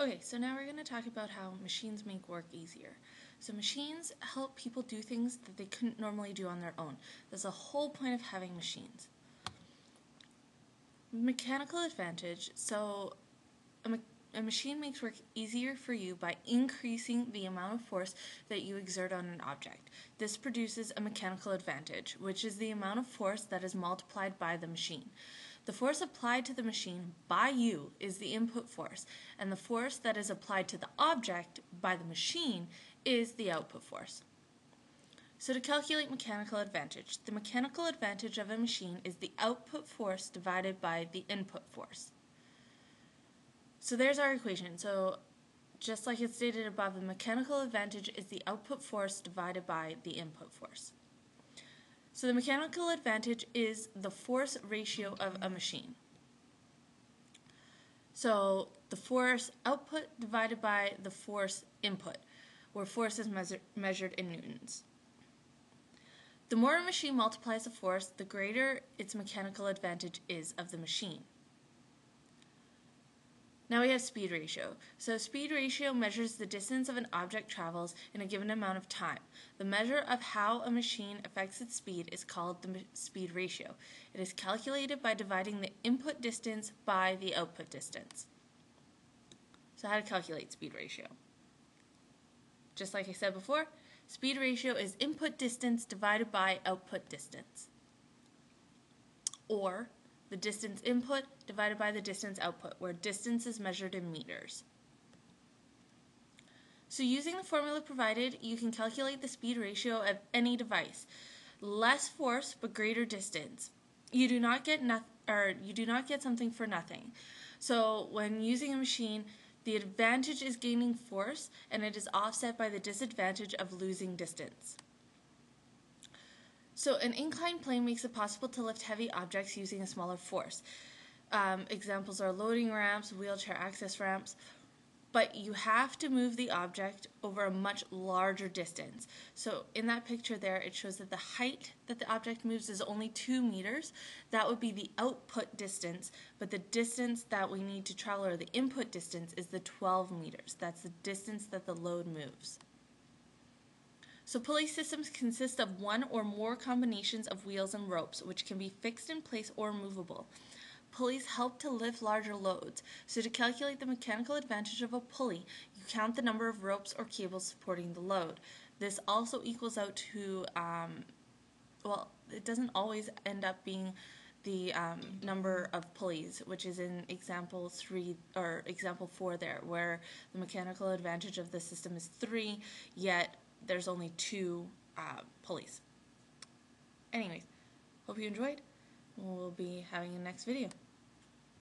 Okay, so now we're going to talk about how machines make work easier. So machines help people do things that they couldn't normally do on their own. That's the whole point of having machines. Mechanical advantage. So a machine makes work easier for you by increasing the amount of force that you exert on an object. This produces a mechanical advantage, which is the amount of force that is multiplied by the machine. The force applied to the machine by you is the input force, and the force that is applied to the object by the machine is the output force. So to calculate mechanical advantage, the mechanical advantage of a machine is the output force divided by the input force. So there's our equation. So just like it's stated above, the mechanical advantage is the output force divided by the input force. So the mechanical advantage is the force ratio of a machine. So the force output divided by the force input, where force is measured in newtons. The more a machine multiplies the force, the greater its mechanical advantage is of the machine. Now we have speed ratio. So speed ratio measures the distance of an object travels in a given amount of time. The measure of how a machine affects its speed is called the speed ratio. It is calculated by dividing the input distance by the output distance. So how to calculate speed ratio? Just like I said before, speed ratio is input distance divided by output distance. Or the distance input divided by the distance output, where distance is measured in meters. So using the formula provided, you can calculate the speed ratio of any device. Less force but greater distance. You do not get something for nothing. So when using a machine, the advantage is gaining force, and it is offset by the disadvantage of losing distance. So an inclined plane makes it possible to lift heavy objects using a smaller force. Examples are loading ramps, wheelchair access ramps, but you have to move the object over a much larger distance. So in that picture there, it shows that the height that the object moves is only 2 meters. That would be the output distance, but the distance that we need to travel, or the input distance, is the 12 meters. That's the distance that the load moves. So pulley systems consist of one or more combinations of wheels and ropes, which can be fixed in place or movable. Pulleys help to lift larger loads. So to calculate the mechanical advantage of a pulley, you count the number of ropes or cables supporting the load. This also equals out to, it doesn't always end up being the number of pulleys, which is in example 4 there, where the mechanical advantage of the system is 3, yet there's only 2 pulleys. Anyways, hope you enjoyed. We'll be having a next video.